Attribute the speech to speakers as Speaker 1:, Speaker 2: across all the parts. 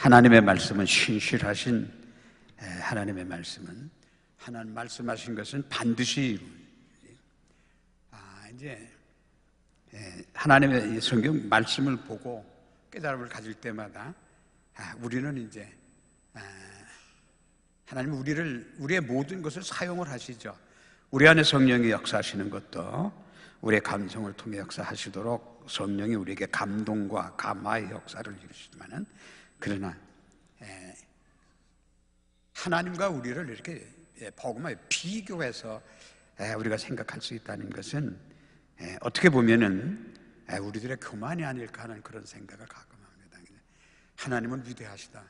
Speaker 1: 하나님의 말씀은 신실하신 하나님의 말씀은 하나님 말씀하신 것은 반드시 이제 하나님의 성경 말씀을 보고 깨달음을 가질 때마다 우리는 이제 하나님은 우리의 모든 것을 사용을 하시죠. 우리 안에 성령이 역사하시는 것도 우리의 감성을 통해 역사하시도록 성령이 우리에게 감동과 감화의 역사를 이루시지만은, 그러나 하나님과 우리를 이렇게 복음에 비교해서 우리가 생각할 수 있다는 것은 어떻게 보면은 우리들의 교만이 아닐까 하는 그런 생각을 가끔 합니다. 하나님은 위대하시다.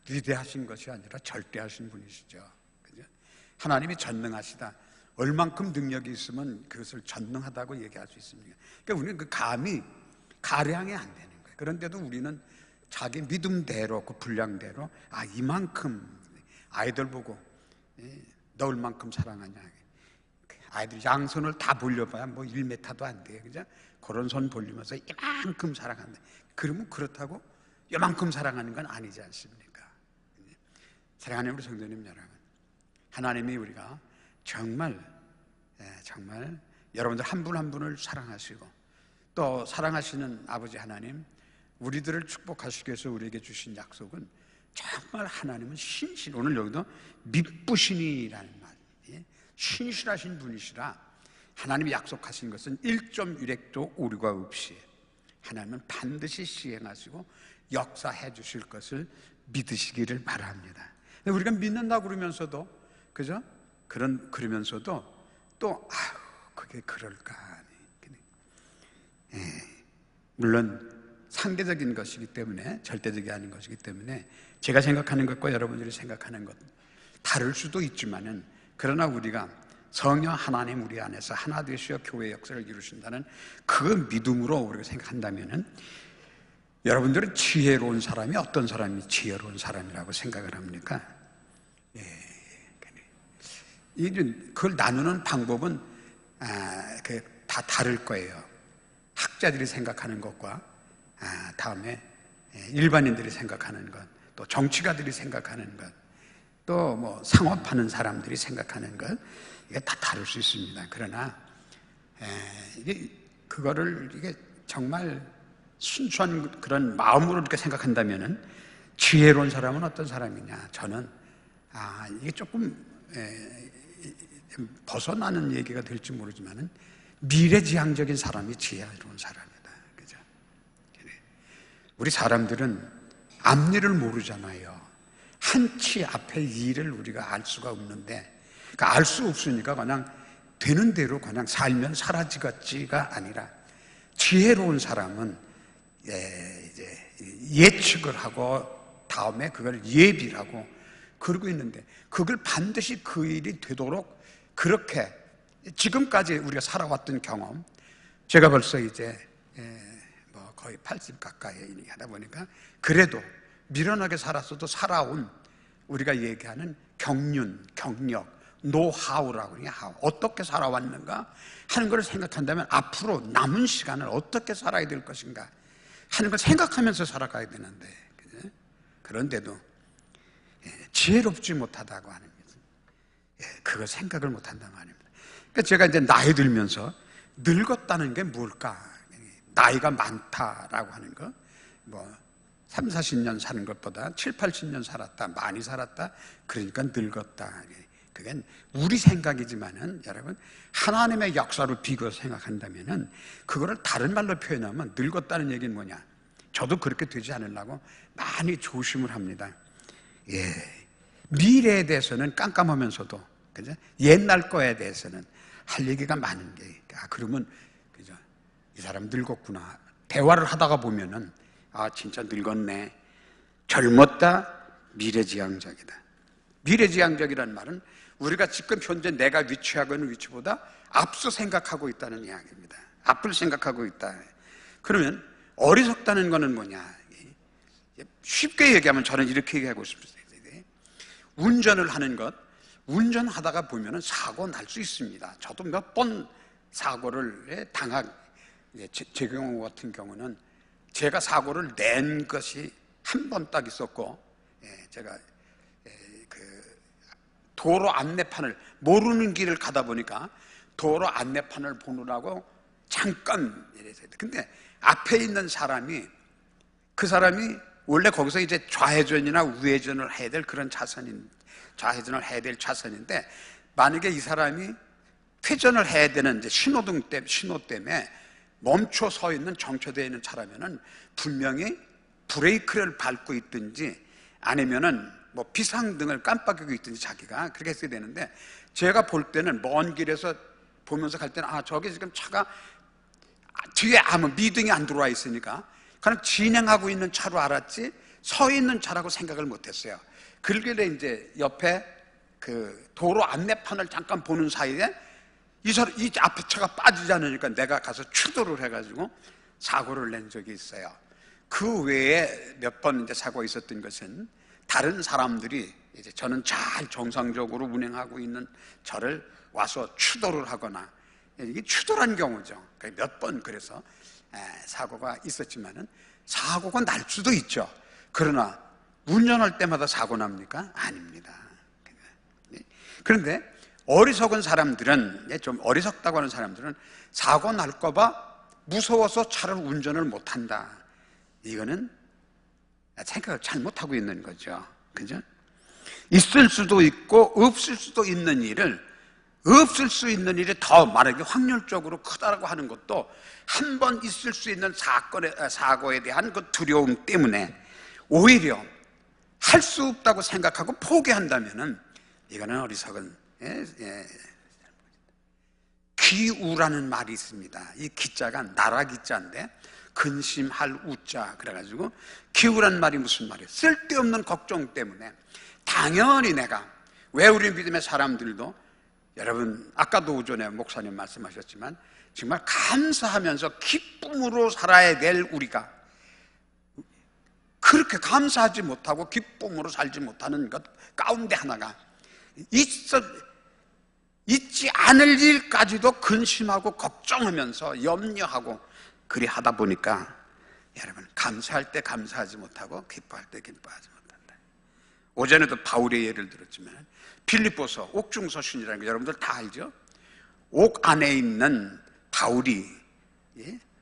Speaker 1: 위대하신 것이 아니라 절대하신 분이시죠. 그죠? 하나님이 전능하시다. 얼만큼 능력이 있으면 그것을 전능하다고 얘기할 수 있습니까? 그러니까 우리는 그 감이 가량이 안 되는 거예요. 그런데도 우리는 자기 믿음대로, 그 분량대로 이만큼, 아이들 보고 너 얼만큼 사랑하냐, 아이들 양손을 다 벌려봐야 뭐 1m도 안 돼요. 그죠? 그런 손 벌리면서 이만큼 사랑한다. 그러면 그렇다고 이만큼 사랑하는 건 아니지 않습니까? 사랑하는 우리 성도님 여러분, 하나님이 우리가 정말 여러분들 한 분 한 분을 사랑하시고, 또 사랑하시는 아버지 하나님, 우리들을 축복하시기 위해서 우리에게 주신 약속은 정말 하나님은 오늘 여기도 믿부신이라는 말, 신실하신 분이시라 하나님이 약속하신 것은 1.1핵도 오류가 없이 하나님은 반드시 시행하시고 역사해 주실 것을 믿으시기를 바랍니다. 우리가 믿는다고 그러면서도, 그죠? 그러면서도 또 그게 그럴까? 물론 상대적인 것이기 때문에, 절대적이 아닌 것이기 때문에 제가 생각하는 것과 여러분들이 생각하는 것 다를 수도 있지만은, 그러나 우리가 성령 하나님 우리 안에서 하나 되시어 교회의 역사를 이루신다는 그 믿음으로 우리가 생각한다면은, 여러분들은 지혜로운 사람이 어떤 사람이 지혜로운 사람이라고 생각을 합니까? 그걸 나누는 방법은 다 다를 거예요. 학자들이 생각하는 것과 다음에 일반인들이 생각하는 것, 또 정치가들이 생각하는 것, 또 뭐 상업하는 사람들이 생각하는 것, 이게 다 다를 수 있습니다. 그러나 이게 정말 순수한 그런 마음으로 이렇게 생각한다면은, 지혜로운 사람은 어떤 사람이냐? 저는 이게 조금 벗어나는 얘기가 될지 모르지만은 미래지향적인 사람이 지혜로운 사람이다. 그죠? 우리 사람들은 앞일을 모르잖아요. 한치 앞의 일을 우리가 알 수가 없는데, 그러니까 알 수 없으니까 그냥 되는 대로 그냥 살면 사라지겠지가 아니라, 지혜로운 사람은 이제 예측을 하고 다음에 그걸 예비를 하고 그러고 있는데, 그걸 반드시 그 일이 되도록 그렇게 지금까지 우리가 살아왔던 경험, 제가 벌써 이제 뭐 거의 80 가까이 하다 보니까 그래도 미련하게 살았어도 살아온 우리가 얘기하는 경륜, 경력, 노하우라고 그러냐, 어떻게 살아왔는가 하는 걸 생각한다면 앞으로 남은 시간을 어떻게 살아야 될 것인가 하는 걸 생각하면서 살아가야 되는데, 그죠? 그런데도 지혜롭지 못하다고 하는 것은 그거 생각을 못한단 말입니다. 그러니까 제가 이제 나이 들면서 늙었다는 게 뭘까? 나이가 많다라고 하는 거, 뭐 3, 40년 사는 것보다 7, 80년 살았다, 많이 살았다, 그러니까 늙었다. 그게 우리 생각이지만은, 여러분, 하나님의 역사로 비교해서 생각한다면은, 그거를 다른 말로 표현하면 늙었다는 얘기는 뭐냐? 저도 그렇게 되지 않으려고 많이 조심을 합니다. 미래에 대해서는 깜깜하면서도, 그죠? 옛날 거에 대해서는 할 얘기가 많은 게, 그러면, 그죠? 이 사람 늙었구나. 대화를 하다가 보면은, 진짜 늙었네. 젊었다, 미래지향적이다. 미래지향적이라는 말은 우리가 지금 현재 내가 위치하고 있는 위치보다 앞서 생각하고 있다는 이야기입니다. 앞을 생각하고 있다. 그러면 어리석다는 거는 뭐냐? 쉽게 얘기하면 저는 이렇게 얘기하고 싶습니다. 운전을 하는 것, 운전하다가 보면은 사고 날 수 있습니다. 저도 몇 번 사고를 제 경우 같은 경우는 제가 사고를 낸 것이 한 번 딱 있었고, 제가 그 도로 안내판을 모르는 길을 가다 보니까 도로 안내판을 보느라고 잠깐 이랬어요. 근데 앞에 있는 사람이, 그 사람이 원래 거기서 이제 좌회전이나 우회전을 해야 될 그런 좌회전을 해야 될 차선인데, 만약에 이 사람이 회전을 해야 되는 이제 신호 때문에 멈춰 서 있는 정체되어 있는 차라면은 분명히 브레이크를 밟고 있든지 아니면은 뭐 비상등을 깜빡이고 있든지 자기가 그렇게 했어야 되는데, 제가 볼 때는 먼 길에서 보면서 갈 때는 저기 지금 차가 뒤에 아무 미등이 안 들어와 있으니까 그냥 진행하고 있는 차로 알았지 서 있는 차라고 생각을 못했어요. 그러길래 이제 옆에 그 도로 안내판을 잠깐 보는 사이에 이 앞에 차가 빠지지 않으니까 내가 가서 추돌을 해가지고 사고를 낸 적이 있어요. 그 외에 몇 번 이제 사고가 있었던 것은 다른 사람들이 이제 저는 잘 정상적으로 운행하고 있는 저를 와서 추돌을 하거나, 이게 추돌한 경우죠. 몇 번 그래서 사고가 있었지만은 사고가 날 수도 있죠. 그러나 운전할 때마다 사고 납니까? 아닙니다. 그런데 어리석은 사람들은, 좀 어리석다고 하는 사람들은 사고 날까봐 무서워서 차를 운전을 못한다. 이거는 생각을 잘못하고 있는 거죠. 그죠? 있을 수도 있고 없을 수도 있는 일을, 없을 수 있는 일이 더 말하기 확률적으로 크다라고 하는 것도 한 번 있을 수 있는 사고에 대한 그 두려움 때문에 오히려 할 수 없다고 생각하고 포기한다면은 이거는 어리석은, 기우라는 말이 있습니다. 이 기자가 나라 기자인데 근심할 우자 그래가지고 기우라는 말이 무슨 말이에요? 쓸데없는 걱정 때문에 당연히 내가, 왜 우리 믿음의 사람들도, 여러분 아까도 오전에 목사님 말씀하셨지만 정말 감사하면서 기쁨으로 살아야 될 우리가 그렇게 감사하지 못하고 기쁨으로 살지 못하는 것 가운데 하나가 있지 않을 일까지도 근심하고 걱정하면서 염려하고 그리 하다 보니까 여러분 감사할 때 감사하지 못하고 기뻐할 때 기뻐하지 못한다. 오전에도 바울의 예를 들었지만 빌립보서 옥중서신이라는 거 여러분들 다 알죠? 옥 안에 있는 바울이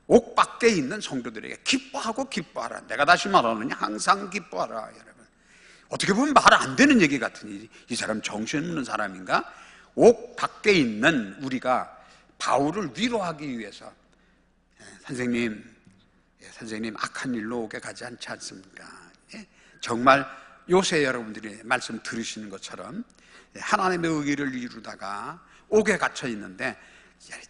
Speaker 1: 옥 밖에 있는 성도들에게 기뻐하고 기뻐하라. 내가 다시 말하느냐 항상 기뻐하라. 여러분 어떻게 보면 말 안 되는 얘기 같으니 이 사람 정신없는 사람인가? 옥 밖에 있는 우리가 바울을 위로하기 위해서 선생님 악한 일로 옥에 가지 않지 않습니까? 정말 요새 여러분들이 말씀 들으시는 것처럼 하나님의 의의를 이루다가 옥에 gat혀 있는데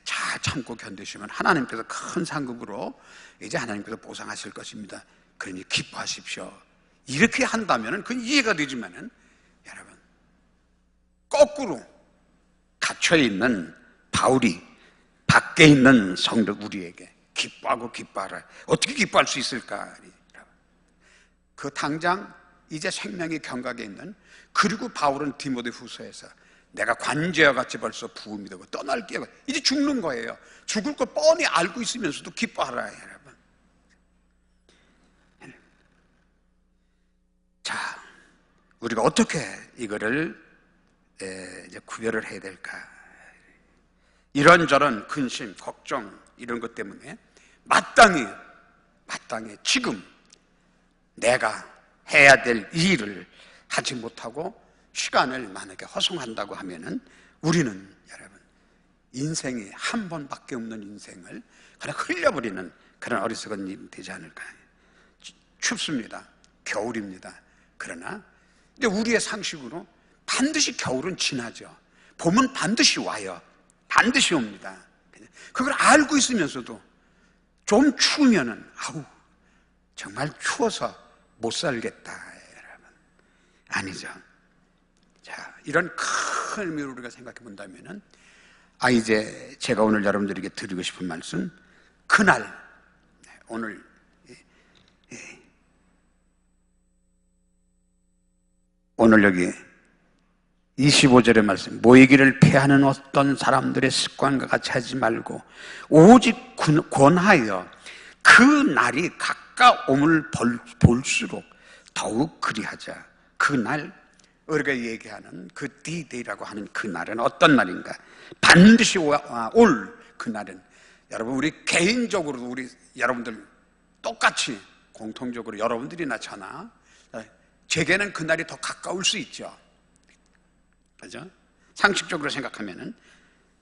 Speaker 1: 잘 참고 견디시면 하나님께서 큰 상급으로 이제 하나님께서 보상하실 것입니다. 그러니 기뻐하십시오. 이렇게 한다면 그건 이해가 되지만은 여러분 거꾸로 갇혀있는 바울이 밖에 있는 성도 우리에게 기뻐하고 기뻐하라. 어떻게 기뻐할 수 있을까? 그 당장 이제 생명이 경각에 있는, 그리고 바울은 디모데후서에서 내가 관제와 같이 벌써 부음이 되고 떠날 게 이제 죽는 거예요. 죽을 걸 뻔히 알고 있으면서도 기뻐하라 여러분. 자, 우리가 어떻게 이거를 이제 구별을 해야 될까? 이런저런 근심, 걱정 이런 것 때문에 마땅히 지금 내가 해야 될 일을 하지 못하고 시간을 만약에 허송한다고 하면은 우리는 여러분 인생이 한 번밖에 없는 인생을 그냥 흘려버리는 그런 어리석은 일이 되지 않을까. 춥습니다. 겨울입니다. 그러나 근데 우리의 상식으로 반드시 겨울은 지나죠. 봄은 반드시 와요. 반드시 옵니다. 그걸 알고 있으면서도 좀 추우면은 정말 추워서 못 살겠다 여러분. 아니죠. 자, 이런 큰 의미로 우리가 생각해 본다면은 이제 제가 오늘 여러분들에게 드리고 싶은 말씀, 그날 오늘 여기 25절의 말씀, 모이기를 피하는 어떤 사람들의 습관과 같이 하지 말고 오직 권하여 그 날이 가까움을 볼수록 더욱 그리하자. 그날 우리가 얘기하는 그 D-Day라고 하는 그날은 어떤 날인가? 반드시 올 그날은 여러분 우리 개인적으로도 우리 여러분들 똑같이 공통적으로 여러분들이나 저나 제게는 그날이 더 가까울 수 있죠. 그죠? 상식적으로 생각하면은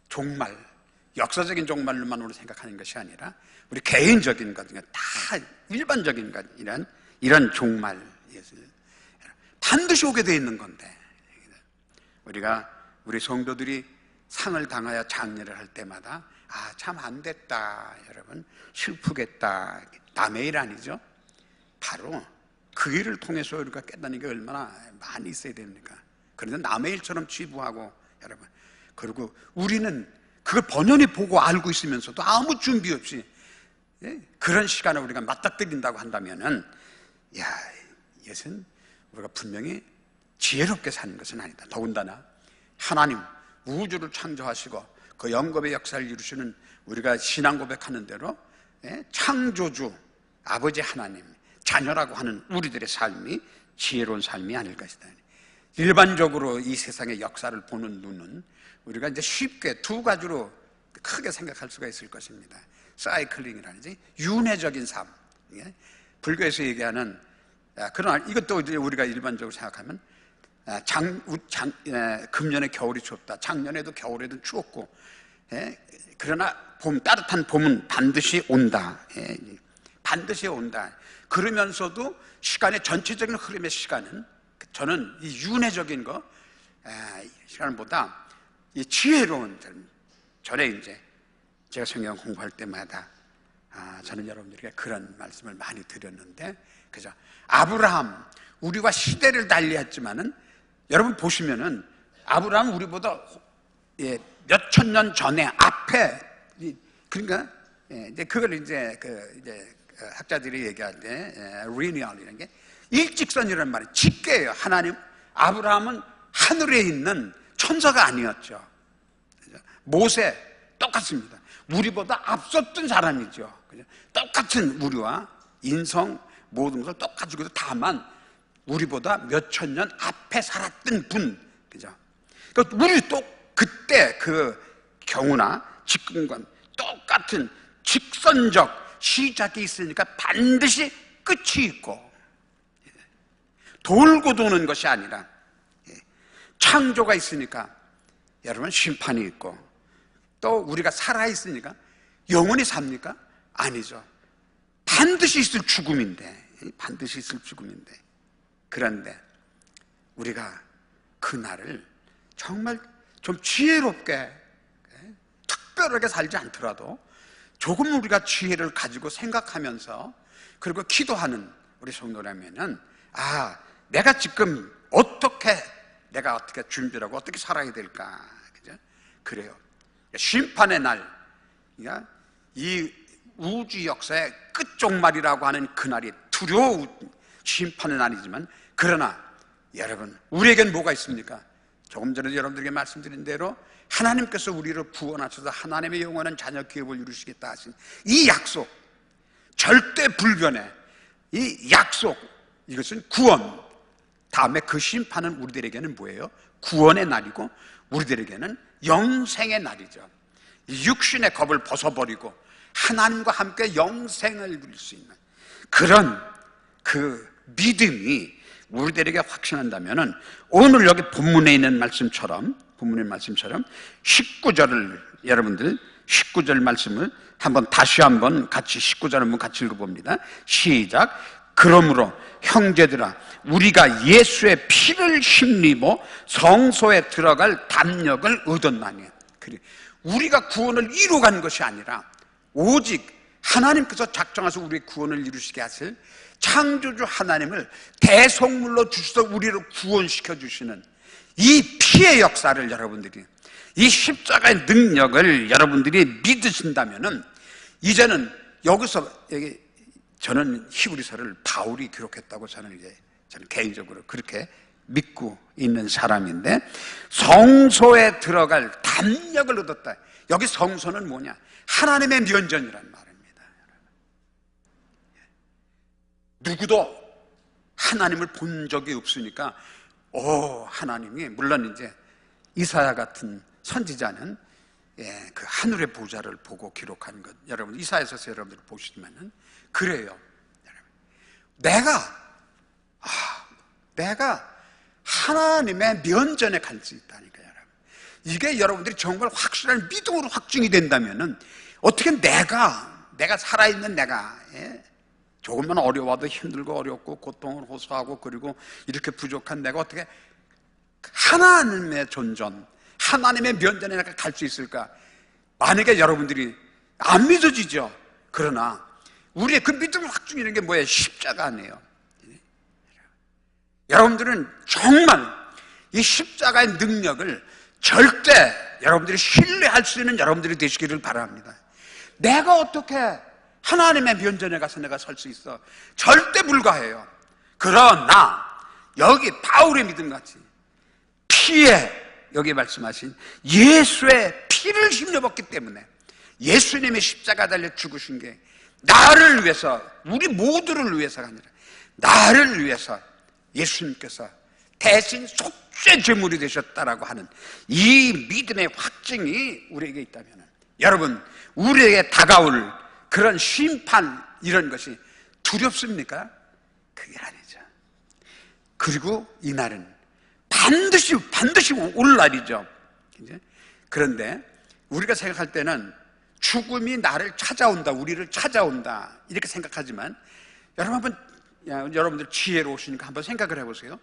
Speaker 1: 종말, 역사적인 종말로만 우리 생각하는 것이 아니라 우리 개인적인 것, 다 일반적인 것, 이런 종말 반드시 오게 되어 있는 건데, 우리 성도들이 상을 당하여 장례를 할 때마다 참 안 됐다, 여러분 슬프겠다, 남의 일 아니죠. 바로 그 일을 통해서 우리가 깨닫는 게 얼마나 많이 있어야 됩니까? 그런데 남의 일처럼 취부하고, 여러분, 그리고 우리는 그걸 번연히 보고 알고 있으면서도 아무 준비 없이 그런 시간을 우리가 맞닥뜨린다고 한다면은, 이것은 우리가 분명히 지혜롭게 사는 것은 아니다. 더군다나 하나님 우주를 창조하시고 그 영겁의 역사를 이루시는 우리가 신앙 고백하는 대로 창조주 아버지 하나님 자녀라고 하는 우리들의 삶이 지혜로운 삶이 아닐 것이다. 일반적으로 이 세상의 역사를 보는 눈은 우리가 이제 쉽게 두 가지로 크게 생각할 수가 있을 것입니다. 사이클링이라든지 윤회적인 삶, 불교에서 얘기하는, 그러나 이것도 우리가 일반적으로 생각하면 금년에 겨울이 춥다, 작년에도 겨울에도 추웠고, 그러나 따뜻한 봄은 반드시 온다, 반드시 온다. 그러면서도 시간의 전체적인 흐름의 시간은, 저는 이 윤회적인 시간보다 이 지혜로운 전에 이제 제가 성경 공부할 때마다 저는 여러분들에게 그런 말씀을 많이 드렸는데, 그죠? 아브라함, 우리와 시대를 달리했지만은 여러분 보시면은 아브라함 우리보다 몇천 년 전에 앞에, 그러니까 이제 그걸 이제 학자들이 얘기할 때 리니얼이라는 게 일직선이라는 말이 직계예요. 하나님, 아브라함은 하늘에 있는 천사가 아니었죠. 모세 똑같습니다. 우리보다 앞섰던 사람이죠. 똑같은 우리와 인성 모든 것을 똑같이, 다만 우리보다 몇천 년 앞에 살았던 분, 그죠? 그러니까 우리 또 그때 그 경우나 지금과 똑같은 직선적 시작이 있으니까 반드시 끝이 있고, 돌고 도는 것이 아니라 창조가 있으니까 여러분 심판이 있고, 또 우리가 살아있으니까 영원히 삽니까? 아니죠. 반드시 있을 죽음인데, 반드시 있을 죽음인데, 그런데 우리가 그날을 정말 좀 지혜롭게, 특별하게 살지 않더라도 조금 우리가 지혜를 가지고 생각하면서, 그리고 기도하는 우리 성도라면은, 내가 지금 내가 어떻게 준비를 하고 어떻게 살아야 될까, 그죠? 그래요. 심판의 날, 이 우주 역사의 끝종말이라고 하는 그날이 두려운 심판의 날이지만, 그러나 여러분, 우리에겐 뭐가 있습니까? 조금 전에 여러분들에게 말씀드린 대로 하나님께서 우리를 구원하셔서 하나님의 영원한 자녀 기업을 이루시겠다 하신 이 약속, 절대 불변의 이 약속, 이것은 구원, 다음에 그 심판은 우리들에게는 뭐예요? 구원의 날이고 우리들에게는 영생의 날이죠. 육신의 겁을 벗어버리고 하나님과 함께 영생을 누릴 수 있는 그런 그 믿음이 우리들에게 확신한다면은, 오늘 여기 본문에 있는 말씀처럼 19절을, 여러분들 19절 말씀을 다시 한번 같이 19절 한번 같이 읽어봅니다. 시작. 그러므로 형제들아, 우리가 예수의 피를 힘입어 성소에 들어갈 담력을 얻었나니. 우리가 구원을 이루어간 것이 아니라 오직 하나님께서 작정하셔서 우리의 구원을 이루시게 하실 창조주 하나님을 대속물로 주셔서 우리를 구원시켜 주시는 이 피의 역사를 여러분들이, 이 십자가의 능력을 여러분들이 믿으신다면은, 이제는 여기서 저는 히브리서를 바울이 기록했다고 저는 개인적으로 그렇게 믿고 있는 사람인데, 성소에 들어갈 담력을 얻었다. 여기 성소는 뭐냐? 하나님의 면전이란 말입니다. 누구도 하나님을 본 적이 없으니까 하나님이, 물론 이제 이사야 같은 선지자는 그 하늘의 보좌를 보고 기록한 것, 여러분 이사야서에서 여러분들 보시면은 그래요. 내가 하나님의 면전에 갈 수 있다니까요, 여러분. 이게 여러분들이 정말 확실한 믿음으로 확증이 된다면은, 어떻게 내가 살아있는 내가, 조금만 어려워도 힘들고 어렵고 고통을 호소하고 그리고 이렇게 부족한 내가 어떻게 하나님의 존전, 하나님의 면전에 내가 갈 수 있을까? 만약에 여러분들이 안 믿어지죠. 그러나 우리의 그 믿음을 확증이라는 게 뭐예요? 십자가 아니에요. 여러분들은 정말 이 십자가의 능력을 절대 여러분들이 신뢰할 수 있는 여러분들이 되시기를 바랍니다. 내가 어떻게 하나님의 면전에 가서 내가 설 수 있어? 절대 불가해요. 그러나 여기 바울의 믿음같이 피에, 여기 말씀하신 예수의 피를 힘입었기 때문에, 예수님의 십자가 달려 죽으신 게 나를 위해서, 우리 모두를 위해서가 아니라 나를 위해서 예수님께서 대신 속죄 제물이 되셨다라고 하는 이 믿음의 확증이 우리에게 있다면, 여러분, 우리에게 다가올 그런 심판, 이런 것이 두렵습니까? 그게 아니죠. 그리고 이 날은 반드시 올 날이죠. 그런데 우리가 생각할 때는 죽음이 나를 찾아온다, 우리를 찾아온다, 이렇게 생각하지만, 여러분들 지혜로우시니까 한번 생각을 해보세요.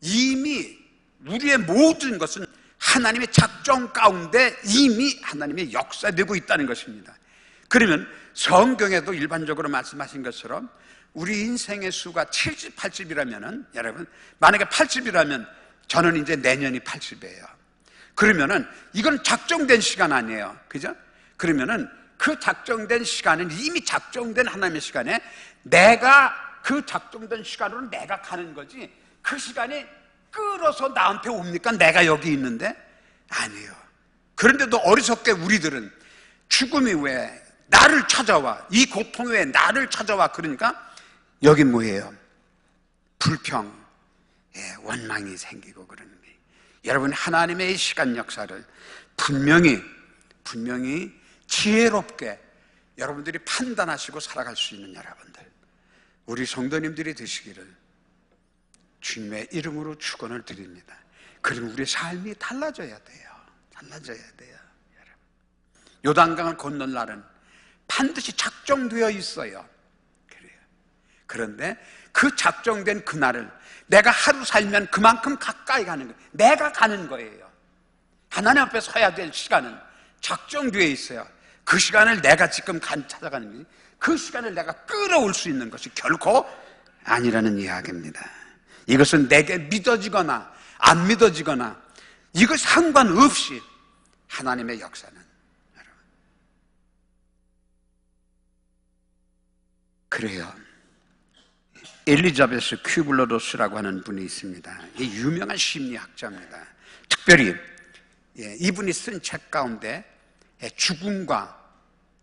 Speaker 1: 이미 우리의 모든 것은 하나님의 작정 가운데 이미 하나님의 역사되고 있다는 것입니다. 그러면 성경에도 일반적으로 말씀하신 것처럼 우리 인생의 수가 70, 80이라면은, 여러분, 만약에 80이라면 저는 이제 내년이 80이에요. 그러면은 이건 작정된 시간 아니에요. 그죠? 그러면은 그 작정된 시간은 이미 작정된 하나님의 시간에 내가 그 작정된 시간으로 내가 가는 거지, 그 시간이 끌어서 나한테 옵니까? 내가 여기 있는데? 아니에요. 그런데도 어리석게 우리들은 죽음이 왜 나를 찾아와, 이 고통이 왜 나를 찾아와, 그러니까 여기 뭐예요? 불평, 원망이 생기고 그러는 거예요. 여러분, 하나님의 이 시간 역사를 분명히 지혜롭게 여러분들이 판단하시고 살아갈 수 있는 여러분들, 우리 성도님들이 되시기를 주님의 이름으로 축원을 드립니다. 그리고 우리 삶이 달라져야 돼요. 여러분, 요단강을 건널 날은 반드시 작정되어 있어요. 그래요. 그런데 그 작정된 그날을 내가 하루 살면 그만큼 가까이 가는 거예요. 내가 가는 거예요. 하나님 앞에 서야 될 시간은 작정되어 있어요. 그 시간을 내가 지금 찾아가는 거지, 그 시간을 내가 끌어올 수 있는 것이 결코 아니라는 이야기입니다. 이것은 내게 믿어지거나 안 믿어지거나 이거 상관없이 하나님의 역사는, 여러분, 그래요. 엘리자베스 큐블러로스라고 하는 분이 있습니다. 유명한 심리학자입니다. 특별히 이분이 쓴 책 가운데 죽음과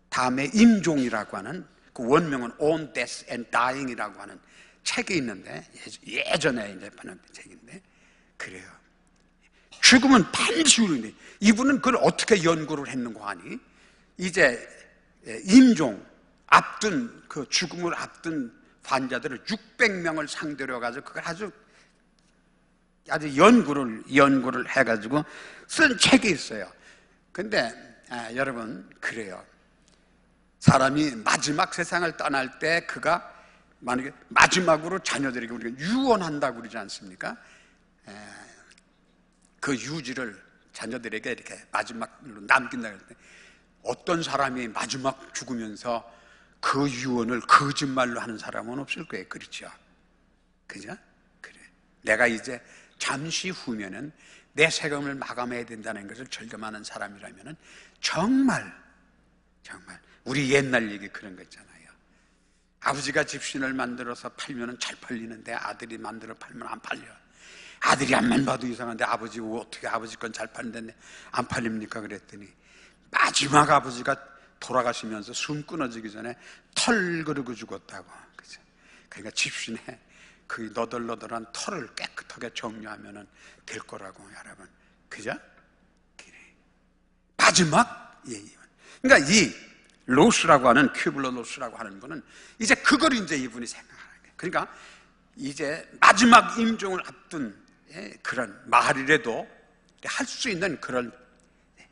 Speaker 1: 다음에 임종이라고 하는, 그 원명은 On Death and Dying이라고 하는 책이 있는데, 예전에 이제 번역된 책인데, 그래요. 죽음은 반드시 우리인데, 이분은 그걸 어떻게 연구를 했는가 하니, 이제 임종 앞둔, 그 죽음을 앞둔 환자들을 600명을 상대로 해가지고 그걸 아주 연구를 해가지고 쓴 책이 있어요. 근데 여러분, 그래요. 사람이 마지막 세상을 떠날 때 그가 만약에 마지막으로 자녀들에게 우리가 유언한다고 그러지 않습니까? 그 유지를 자녀들에게 이렇게 마지막으로 남긴다고 할 때, 어떤 사람이 마지막 죽으면서 그 유언을 거짓말로 하는 사람은 없을 거예요. 그렇죠? 그죠? 그래. 내가 이제 잠시 후면은 내 세금을 마감해야 된다는 것을 절감하는 사람이라면은 정말 우리 옛날 얘기 그런 거 있잖아요. 아버지가 집신을 만들어서 팔면은 잘 팔리는데 아들이 만들어 팔면 안 팔려. 아들이 앞만 봐도 이상한데 아버지 어떻게 아버지 건 잘 파는데 안 팔립니까? 그랬더니 마지막 아버지가 돌아가시면서 숨 끊어지기 전에 털 그르고 죽었다고. 그죠? 그러니까 집신에 그 너덜너덜한 털을 깨끗하게 정리하면 될 거라고, 여러분. 그죠? 그래. 마지막 예언. 그러니까 이 로스라고 하는, 큐블러 로스라고 하는 거는 이제 그걸 이제 이분이 생각하는 거예요. 그러니까 이제 마지막 임종을 앞둔 그런 말이라도 할 수 있는 그런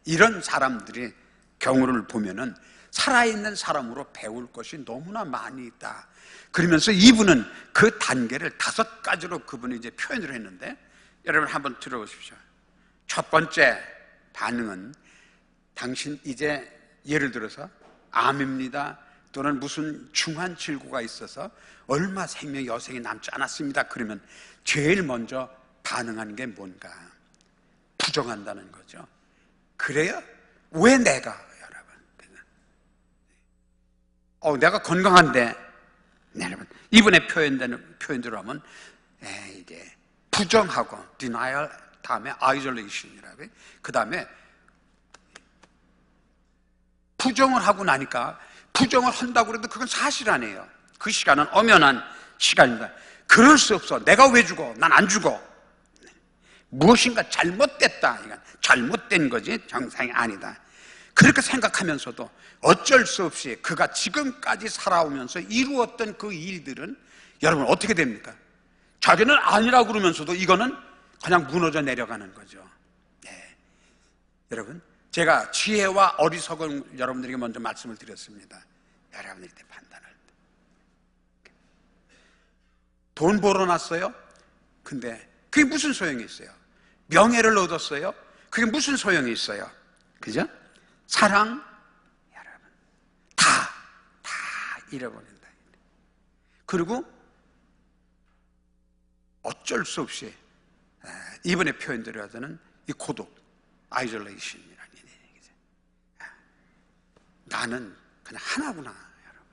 Speaker 1: 이런 사람들의 경우를 보면은 살아있는 사람으로 배울 것이 너무나 많이 있다. 그러면서 이분은 그 단계를 5가지로 그분이 이제 표현을 했는데, 여러분 한번 들어보십시오. 첫 번째 반응은, 당신 이제 예를 들어서 암입니다, 또는 무슨 중한 질고가 있어서 얼마 생명 여생이 남지 않았습니다. 그러면 제일 먼저 반응하는 게 뭔가? 부정한다는 거죠. 그래요? 왜 내가, 여러분, 내가 건강한데, 여러분, 이분의 표현대로 하면 이제 부정하고 denial, 다음에 isolation이라고, 그 다음에 부정을 하고 나니까, 부정을 한다고 해도 그건 사실 아니에요. 그 시간은 엄연한 시간입니다. 그럴 수 없어. 내가 왜 죽어? 난 안 죽어. 무엇인가 잘못됐다. 이건 잘못된 거지 정상이 아니다. 그렇게 생각하면서도 어쩔 수 없이 그가 지금까지 살아오면서 이루었던 그 일들은 여러분 어떻게 됩니까? 자기는 아니라고 그러면서도 이거는 그냥 무너져 내려가는 거죠. 네. 여러분, 제가 지혜와 어리석은 여러분들에게 먼저 말씀을 드렸습니다. 여러분들이 판단할 때. 돈 벌어놨어요? 근데 그게 무슨 소용이 있어요? 명예를 얻었어요? 그게 무슨 소용이 있어요? 그죠? 사랑, 여러분, 다 잃어버린다. 그리고 어쩔 수 없이 이번에 표현대로 하자는 이 고독, 아이솔레이션이라는 얘기죠. 나는 그냥 하나구나, 여러분.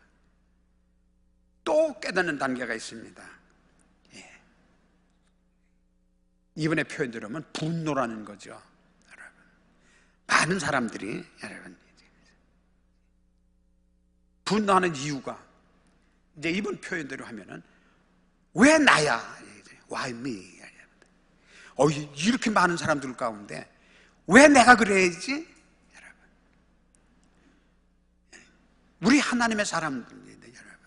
Speaker 1: 또 깨닫는 단계가 있습니다. 예. 이번에 표현대로 하면 분노라는 거죠, 여러분. 많은 사람들이, 여러분, 분노하는 이유가 이제 이번 표현대로 하면은 왜 나야? Why me? 이렇게 많은 사람들 가운데 왜 내가 그래야지? 여러분, 우리 하나님의 사람들인데, 여러분,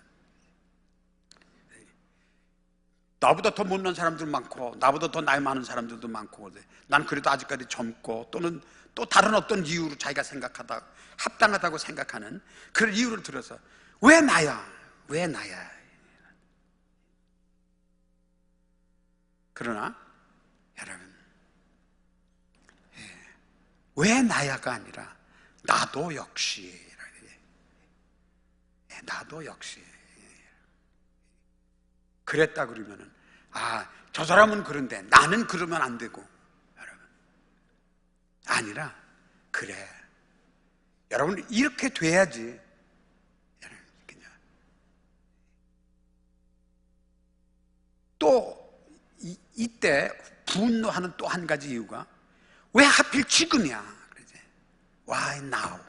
Speaker 1: 나보다 더 못난 사람들 많고, 나보다 더 나이 많은 사람들도 많고, 난 그래도 아직까지 젊고, 또는 또 다른 어떤 이유로 자기가 생각하다 합당하다고 생각하는 그런 이유를 들어서 왜 나야? 왜 나야? 그러나 여러분, 왜 나야가 아니라 나도 역시, 나도 역시 그랬다 그러면은, 저 사람은 그런데 나는 그러면 안 되고, 여러분, 아니라 그래, 여러분, 이렇게 돼야지. 여러분, 그냥 또 이때 분노하는 또 한 가지 이유가, 왜 하필 지금이야? 그러지. Why now?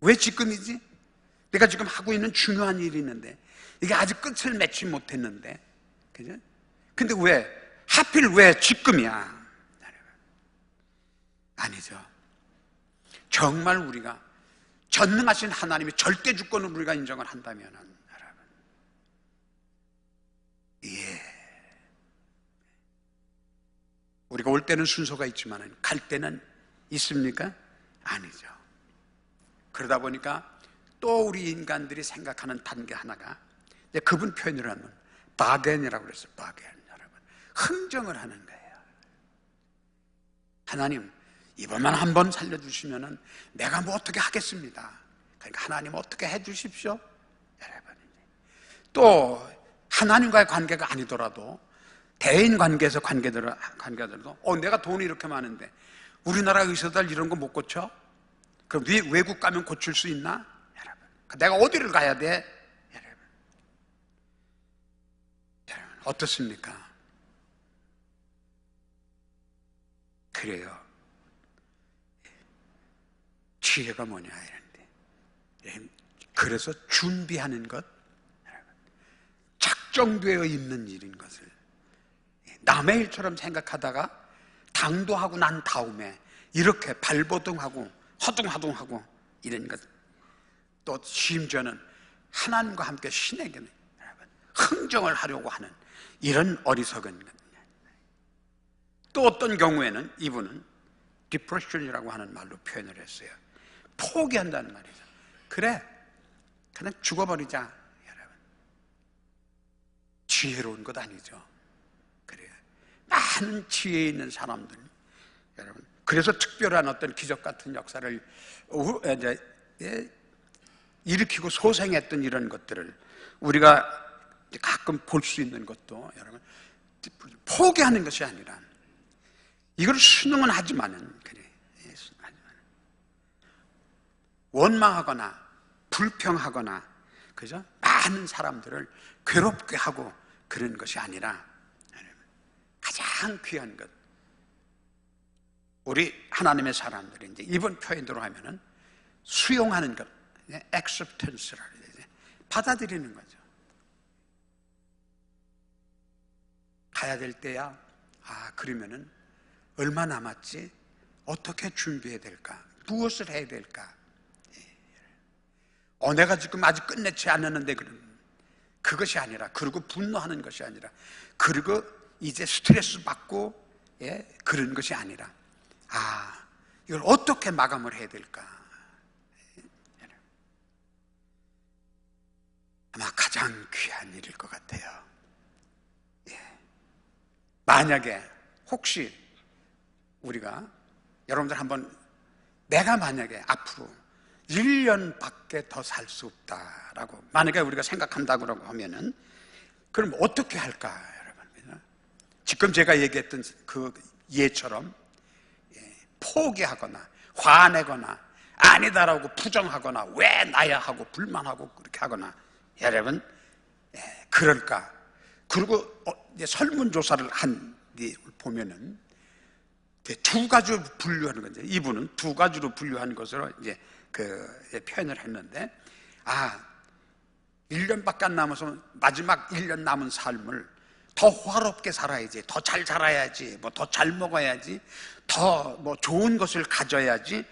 Speaker 1: 왜 지금이지? 내가 지금 하고 있는 중요한 일이 있는데, 이게 아직 끝을 맺지 못했는데, 그죠? 근데 왜 하필 왜 지금이야? 아니죠. 정말 우리가 전능하신 하나님의 절대 주권을 우리가 인정을 한다면, 여러분, 우리가 올 때는 순서가 있지만 갈 때는 있습니까? 아니죠. 그러다 보니까 또 우리 인간들이 생각하는 단계 하나가, 이제 그분 표현을 하면 바겐이라고 그랬어요. 바겐, 여러분, 흥정을 하는 거예요. 하나님, 이번만 한번 살려주시면은 내가 뭐 어떻게 하겠습니다. 그러니까 하나님 어떻게 해주십시오. 여러분, 또 하나님과의 관계가 아니더라도 대인 관계에서 관계들도 내가 돈이 이렇게 많은데 우리나라 의사들 이런 거 못 고쳐? 그럼 외국 가면 고칠 수 있나? 여러분, 내가 어디를 가야 돼? 여러분, 어떻습니까? 그래요. 지혜가 뭐냐 이런데, 그래서 준비하는 것, 작정되어 있는 일인 것을 남의 일처럼 생각하다가 당도하고 난 다음에 이렇게 발버둥하고 허둥허둥하고 이런 것, 또 심지어는 하나님과 함께 신에게 흥정을 하려고 하는 이런 어리석은 것. 또 어떤 경우에는 이분은 디프레션이라고 하는 말로 표현을 했어요. 포기한다는 말이죠. 그래, 그냥 죽어버리자. 여러분, 지혜로운 것 아니죠. 그래요. 많은 지혜 있는 사람들, 여러분, 그래서 특별한 어떤 기적 같은 역사를 일으키고 소생했던 이런 것들을 우리가 가끔 볼 수 있는 것도, 여러분, 포기하는 것이 아니라 이걸 순응은 하지만은, 그래, 원망하거나 불평하거나, 그죠? 많은 사람들을 괴롭게 하고 그런 것이 아니라 가장 귀한 것, 우리 하나님의 사람들이 이제 이번 표현대로 하면은 수용하는 것, acceptance라고 해야 받아들이는 거죠. 가야 될 때야, 그러면은 얼마 남았지? 어떻게 준비해야 될까? 무엇을 해야 될까? 내가 지금 아직 끝내지 않았는데, 그것이 아니라, 그리고 분노하는 것이 아니라, 그리고 이제 스트레스 받고, 그런 것이 아니라, 이걸 어떻게 마감을 해야 될까? 아마 가장 귀한 일일 것 같아요. 만약에, 혹시, 우리가, 여러분들 한번, 내가 만약에 앞으로 1년밖에 더 살 수 없다라고 만약에 우리가 생각한다고 하면은 그럼 어떻게 할까, 여러분? 지금 제가 얘기했던 그 예처럼 포기하거나 화내거나 아니다라고 부정하거나 왜 나야 하고 불만하고 그렇게 하거나, 여러분, 그럴까? 그리고 이제 설문조사를 한 보면은 두 가지로 분류하는 거죠. 이분은 두 가지로 분류하는 것으로 이제 표현을 했는데, 1년밖에 안 남아서 마지막 1년 남은 삶을 더 호화롭게 살아야지, 더 잘 살아야지, 더 잘 먹어야지, 더 좋은 것을 가져야지,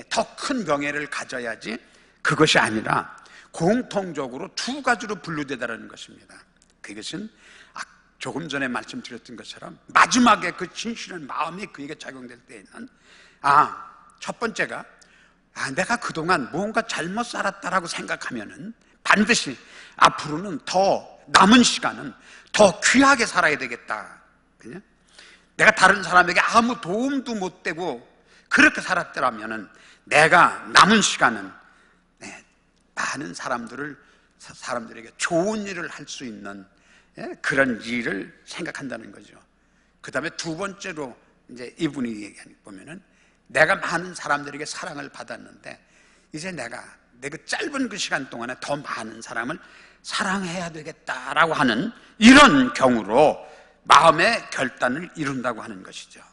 Speaker 1: 더 큰 명예를 가져야지, 그것이 아니라 공통적으로 두 가지로 분류되다라는 것입니다. 그것은 조금 전에 말씀드렸던 것처럼 마지막에 그 진실한 마음이 그에게 작용될 때에는, 첫 번째가 내가 그동안 뭔가 잘못 살았다라고 생각하면은 반드시 앞으로는 더 남은 시간은 더 귀하게 살아야 되겠다. 그냥? 내가 다른 사람에게 아무 도움도 못 되고 그렇게 살았더라면은 내가 남은 시간은 많은 사람들에게 좋은 일을 할 수 있는 그런 일을 생각한다는 거죠. 그 다음에 두 번째로 이제 이분이 얘기하는 보면은 내가 많은 사람들에게 사랑을 받았는데 이제 내가 그 짧은 그 시간 동안에 더 많은 사람을 사랑해야 되겠다라고 하는 이런 경우로 마음의 결단을 이룬다고 하는 것이죠.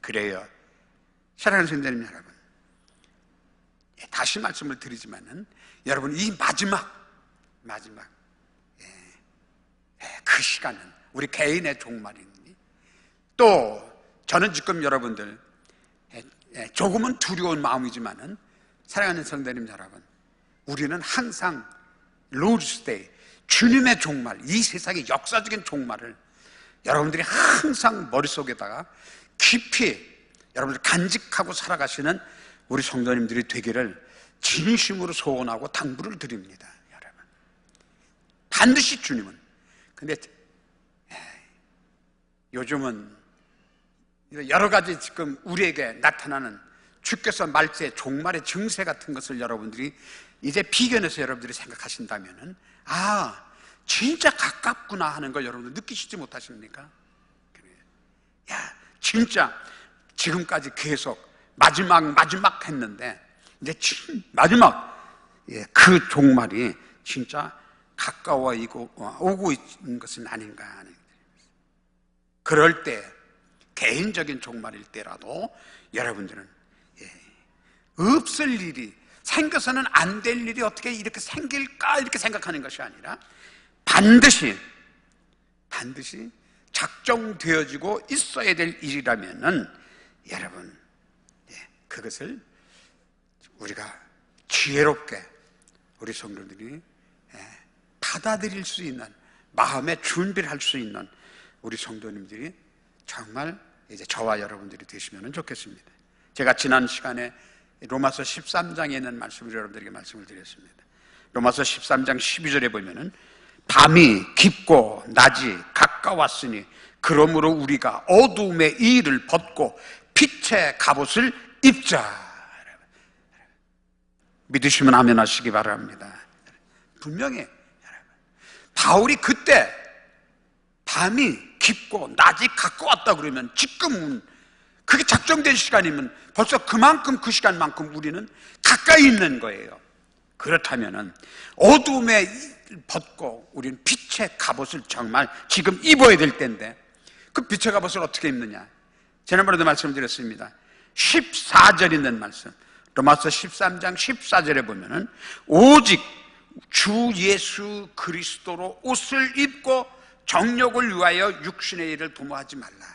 Speaker 1: 그래요. 사랑하는 성도님 여러분, 다시 말씀을 드리지만은 여러분, 이 마지막 그 시간은 우리 개인의 종말이니, 또 저는 지금 여러분들 조금은 두려운 마음이지만은 사랑하는 성도님 여러분, 우리는 항상 Lord's Day, 주님의 종말, 이 세상의 역사적인 종말을 여러분들이 항상 머릿속에다가 깊이 여러분들 간직하고 살아가시는 우리 성도님들이 되기를 진심으로 소원하고 당부를 드립니다. 여러분, 반드시 주님은, 근데 요즘은 여러 가지 지금 우리에게 나타나는 주께서 말세 종말의 증세 같은 것을 여러분들이 이제 비견해서 여러분들이 생각하신다면은 진짜 가깝구나 하는 걸 여러분들 느끼시지 못하십니까? 진짜 지금까지 계속 마지막 했는데 이제 마지막 그 종말이 진짜 가까워 오고 있는 것은 아닌가 하는. 그럴 때 개인적인 종말일 때라도 여러분들은 없을 일이 생겨서는 안 될 일이 어떻게 이렇게 생길까 이렇게 생각하는 것이 아니라 반드시 반드시 작정되어지고 있어야 될 일이라면은 여러분, 그것을 우리가 지혜롭게 우리 성도들이 받아들일 수 있는 마음의 준비를 할 수 있는 우리 성도님들이 정말 이제 저와 여러분들이 되시면 좋겠습니다. 제가 지난 시간에 로마서 13장에 있는 말씀을 여러분들에게 말씀을 드렸습니다. 로마서 13장 12절에 보면은 밤이 깊고 낮이 가까웠으니 그러므로 우리가 어두움의 이의를 벗고 빛의 갑옷을 입자. 믿으시면 아멘 하시기 바랍니다. 분명히 바울이 그때 밤이 깊고 낮이 가까웠다 그러면 지금은 그게 작정된 시간이면 벌써 그만큼 그 시간만큼 우리는 가까이 있는 거예요. 그렇다면은 어두움에 벗고 우리는 빛의 갑옷을 정말 지금 입어야 될 때인데 그 빛의 갑옷을 어떻게 입느냐? 지난번에도 말씀드렸습니다. 14절 있는 말씀, 로마서 13장 14절에 보면은 오직 주 예수 그리스도로 옷을 입고 정욕을 위하여 육신의 일을 도모하지 말라.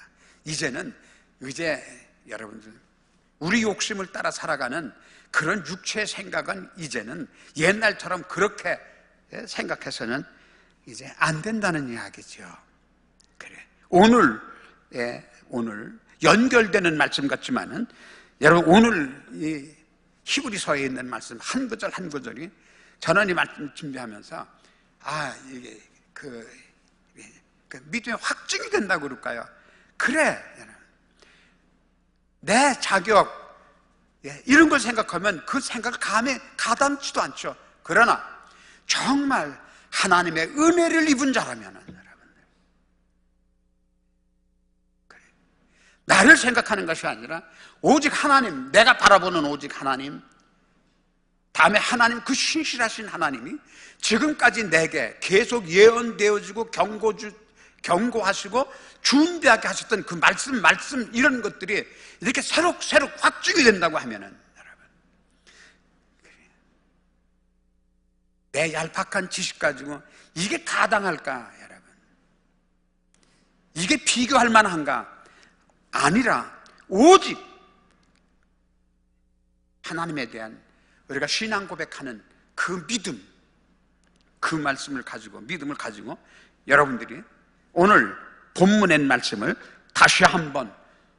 Speaker 1: 이제는 이제 여러분들 우리 욕심을 따라 살아가는 그런 육체의 생각은 이제는 옛날처럼 그렇게 생각해서는 이제 안 된다는 이야기죠. 그래. 오늘 연결되는 말씀 같지만은 여러분 오늘 이 히브리서에 있는 말씀 한 구절 한 구절이 저는 이 말씀 준비하면서 이게 그 믿음의 확증이 된다고 그럴까요? 그래, 내 자격 이런 걸 생각하면 그 생각을 감에 가담지도 않죠. 그러나 정말 하나님의 은혜를 입은 자라면 여러분들 그래. 나를 생각하는 것이 아니라 오직 하나님, 내가 바라보는 오직 하나님, 다음에 하나님, 그 신실하신 하나님이 지금까지 내게 계속 예언되어지고 경고하시고 준비하게 하셨던 그 말씀 이런 것들이 이렇게 새록새록 확증이 된다고 하면은 여러분, 내 얄팍한 지식 가지고 이게 타당할까 여러분? 이게 비교할 만한가? 아니라 오직 하나님에 대한 우리가 신앙 고백하는 그 믿음, 그 말씀을 가지고 믿음을 가지고 여러분들이 오늘 본문의 말씀을 다시 한번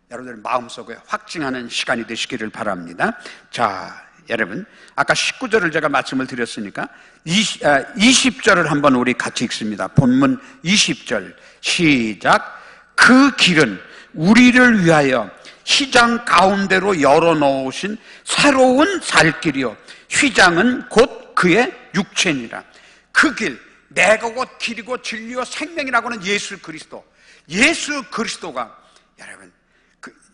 Speaker 1: 여러분들 마음속에 확증하는 시간이 되시기를 바랍니다. 자, 여러분 아까 19절을 제가 말씀을 드렸으니까 20절을 한번 우리 같이 읽습니다. 본문 20절 시작. 그 길은 우리를 위하여 휘장 가운데로 열어놓으신 새로운 살길이요 휘장은 곧 그의 육체니라. 그 길, 내가 곧 길이고 진리요 생명이라고 하는 예수 그리스도가 여러분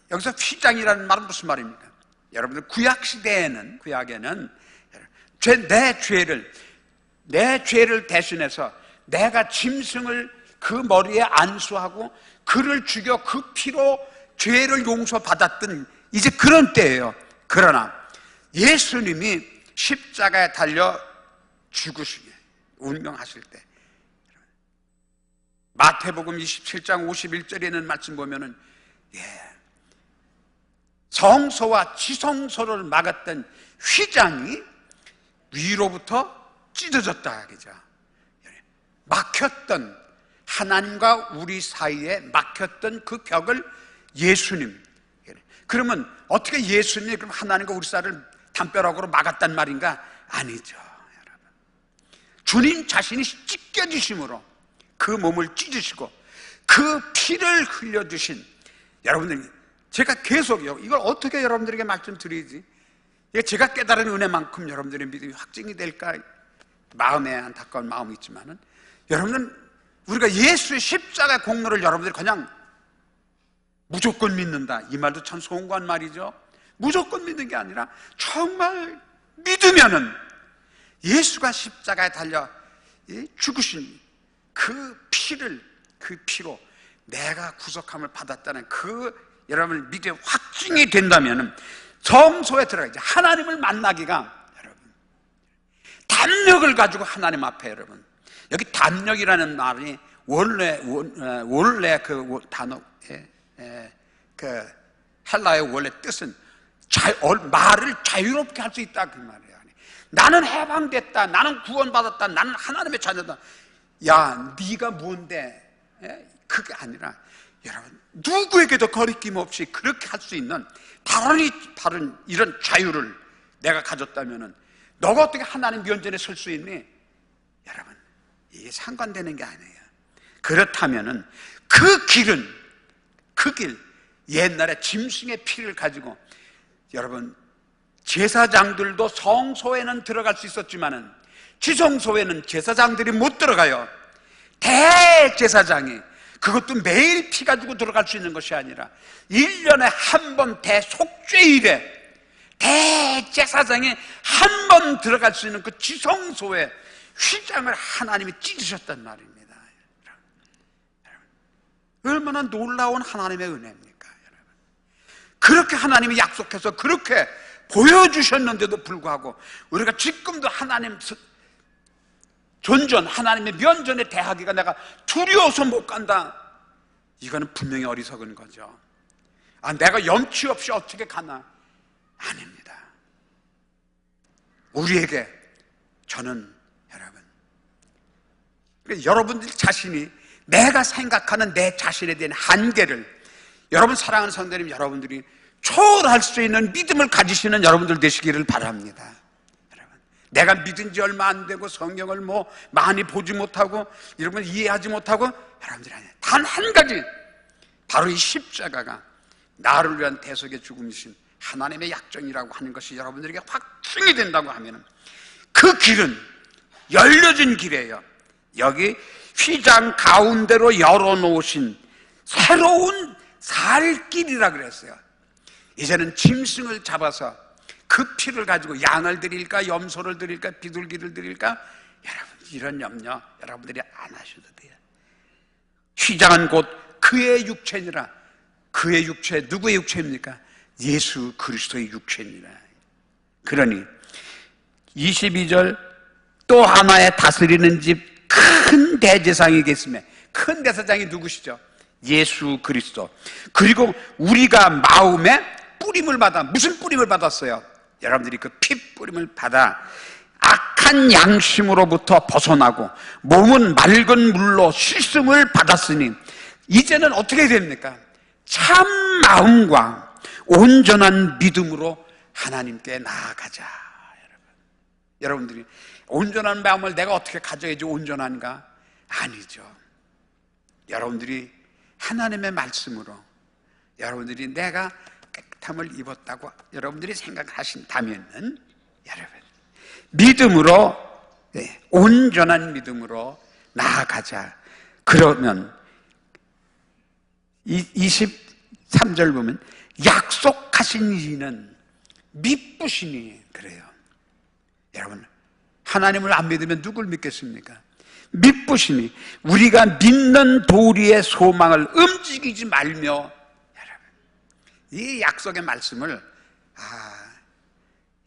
Speaker 1: 여기서 휘장이라는 말은 무슨 말입니까? 여러분들 구약에는 내 죄를 대신해서 내가 짐승을 그 머리에 안수하고 그를 죽여 그 피로 죄를 용서받았던 이제 그런 때예요. 그러나 예수님이 십자가에 달려 죽으시게 운명하실 때 마태복음 27장 51절에 있는 말씀 보면은 성소와 지성소를 막았던 휘장이 위로부터 찢어졌다 그죠? 막혔던 하나님과 우리 사이에 막혔던 그 벽을 예수님, 그러면 어떻게 예수님이 그럼 하나님과 우리 사이를 담벼락으로 막았단 말인가? 아니죠, 여러분. 주님 자신이 찢겨지심으로 그 몸을 찢으시고 그 피를 흘려주신 여러분들, 제가 계속 이걸 어떻게 여러분들에게 말씀드리지? 이게 제가 깨달은 은혜만큼 여러분들의 믿음이 확증이 될까? 마음에 안타까운 마음이 있지만은 여러분은 우리가 예수의 십자가의 공로를 여러분들이 그냥 무조건 믿는다 이 말도 참 송구한 말이죠. 무조건 믿는 게 아니라 정말 믿으면은 예수가 십자가에 달려 죽으신 그 피로 내가 구속함을 받았다는 그 여러분 믿음의 확증이 된다면은 성소에 들어가지 하나님을 만나기가 여러분 담력을 가지고 하나님 앞에 여러분, 여기 담력이라는 말이 원래 그 단어, 그 헬라의 원래 뜻은 말을 자유롭게 할 수 있다 그 말이에요. 나는 해방됐다, 나는 구원받았다, 나는 하나님의 자녀다. 야, 네가 뭔데? 그게 아니라 여러분, 누구에게도 거리낌 없이 그렇게 할 수 있는 바른 이런 자유를 내가 가졌다면은 너가 어떻게 하나님 면전에 설 수 있니? 여러분, 이게 상관되는 게 아니에요. 그렇다면은 그 길, 옛날에 짐승의 피를 가지고, 여러분, 제사장들도 성소에는 들어갈 수 있었지만은 지성소에는 제사장들이 못 들어가요. 대제사장이, 그것도 매일 피 가지고 들어갈 수 있는 것이 아니라 1년에 한 번 대속죄일에 대제사장이 한 번 들어갈 수 있는 그 지성소에 휘장을 하나님이 찢으셨단 말입니다. 얼마나 놀라운 하나님의 은혜입니까, 여러분? 그렇게 하나님이 약속해서 그렇게 보여주셨는데도 불구하고 우리가 지금도 하나님 존전, 하나님의 면전에 대하기가 내가 두려워서 못 간다, 이거는 분명히 어리석은 거죠. 내가 염치 없이 어떻게 가나? 아닙니다. 우리에게, 저는 여러분들 자신이, 내가 생각하는 내 자신에 대한 한계를, 여러분 사랑하는 성도님, 여러분들이 초월할 수 있는 믿음을 가지시는 여러분들 되시기를 바랍니다. 여러분, 내가 믿은 지 얼마 안 되고 성경을 많이 보지 못하고 이런 걸 이해하지 못하고, 여러분들이 아니에요. 단 한 가지, 바로 이 십자가가 나를 위한 대속의 죽음이신 하나님의 약정이라고 하는 것이 여러분들에게 확증이 된다고 하면 그 길은 열려진 길이에요. 여기 휘장 가운데로 열어놓으신 새로운 살 길이라 그랬어요. 이제는 짐승을 잡아서 그 피를 가지고 양을 드릴까, 염소를 드릴까, 비둘기를 드릴까, 여러분, 이런 염려 여러분들이 안 하셔도 돼요. 휘장은 곧 그의 육체니라. 그의 육체, 누구의 육체입니까? 예수 그리스도의 육체니라. 그러니 22절, 또 하나의 다스리는 집 큰 대제사장이 계시며, 큰 대제사장이 누구시죠? 예수 그리스도. 그리고 우리가 마음에 뿌림을 받아, 무슨 뿌림을 받았어요? 여러분들이 그 피 뿌림을 받아 악한 양심으로부터 벗어나고 몸은 맑은 물로 씻음을 받았으니 이제는 어떻게 됩니까? 참 마음과 온전한 믿음으로 하나님께 나아가자. 여러분들이 온전한 마음을 내가 어떻게 가져야지 온전한가? 아니죠. 여러분들이 하나님의 말씀으로, 여러분들이 내가 깨끗함을 입었다고 여러분들이 생각하신다면은, 여러분, 믿음으로, 온전한 믿음으로 나아가자. 그러면 23절 보면 약속하신 이는 믿으시니, 그래요. 여러분, 하나님을 안 믿으면 누굴 믿겠습니까? 믿으시니 우리가 믿는 도리의 소망을 움직이지 말며, 여러분, 이 약속의 말씀을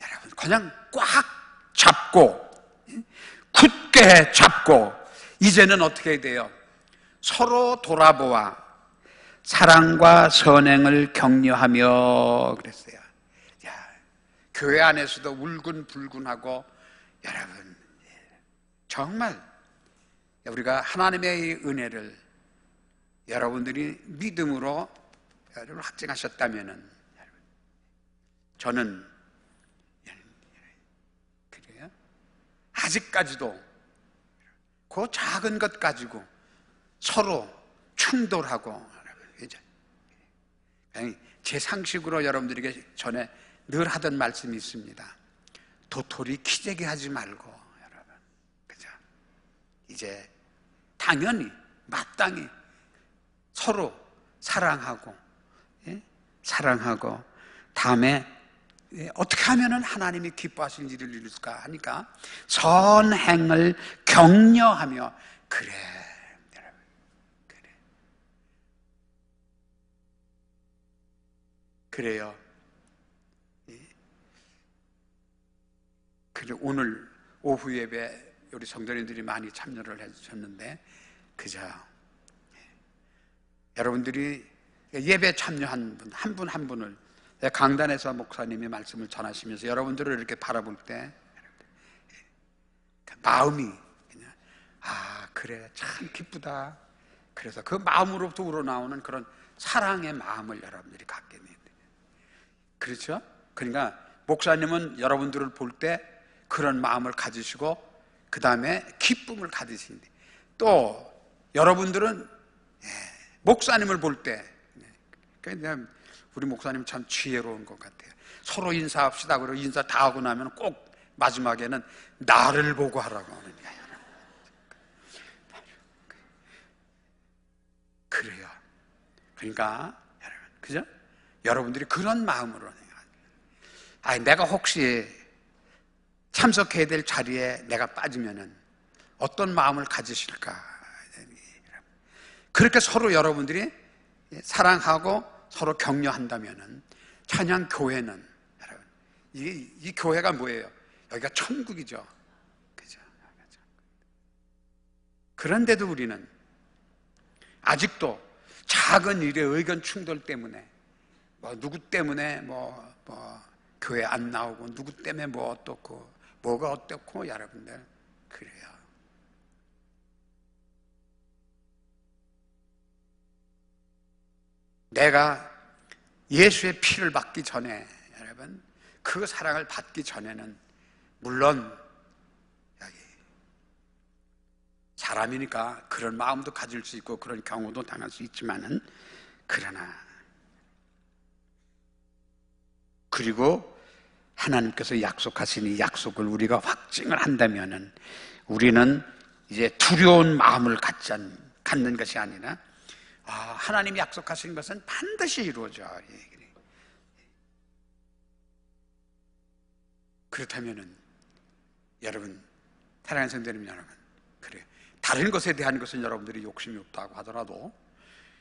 Speaker 1: 여러분 그냥 꽉 잡고 굳게 잡고, 이제는 어떻게 돼요? 서로 돌아보아 사랑과 선행을 격려하며 그랬어요. 교회 안에서도 울근불근하고, 여러분, 정말 우리가 하나님의 은혜를 여러분들이 믿음으로 확증하셨다면은, 저는 그래요. 아직까지도 그 작은 것 가지고 서로 충돌하고, 제 상식으로 여러분들에게 전에 늘 하던 말씀이 있습니다. 도토리 키재기 하지 말고, 여러분, 그죠? 이제 당연히 마땅히 서로 사랑하고, 사랑하고, 다음에 어떻게 하면 하나님이 기뻐하시는 일을 이룰까 하니까 선행을 격려하며, 그래, 여러분, 그래, 그래요. 그리고 오늘 오후 예배 우리 성도님들이 많이 참여를 해주셨는데, 그저 여러분들이 예배 참여한 분, 한 분을 강단에서 목사님이 말씀을 전하시면서 여러분들을 이렇게 바라볼 때 마음이 그냥 그래 참 기쁘다. 그래서 그 마음으로부터 우러나오는 그런 사랑의 마음을 여러분들이 갖게 돼요. 그렇죠? 그러니까 목사님은 여러분들을 볼 때 그런 마음을 가지시고 그 다음에 기쁨을 가지시는데, 또 여러분들은 목사님을 볼 때, 그러니까 우리 목사님 참 지혜로운 것 같아요. 서로 인사합시다 그러고 인사 다 하고 나면 꼭 마지막에는 나를 보고 하라고 하는 거예요. 그래요. 그러니까 여러분, 그죠? 여러분들이 그런 마음으로 내가 혹시 참석해야 될 자리에 내가 빠지면은 어떤 마음을 가지실까? 그렇게 서로 여러분들이 사랑하고 서로 격려한다면은 찬양 교회는 여러분, 이 교회가 뭐예요? 여기가 천국이죠. 그죠? 그런데도 우리는 아직도 작은 일의 의견 충돌 때문에 누구 때문에 교회 안 나오고 누구 때문에 어떻고 뭐가 어떻고 여러분들 그래요. 내가 예수의 피를 받기 전에 여러분 그 사랑을 받기 전에는 물론 사람이니까 그런 마음도 가질 수 있고 그런 경우도 당할 수 있지만은 그러나 그리고 하나님께서 약속하신 이 약속을 우리가 확증을 한다면은 우리는 이제 두려운 마음을 갖는 것이 아니라 하나님이 약속하신 것은 반드시 이루어져. 그렇다면은 여러분, 사랑하는 성도님 여러분, 그래요. 다른 것에 대한 것은 여러분들이 욕심이 없다고 하더라도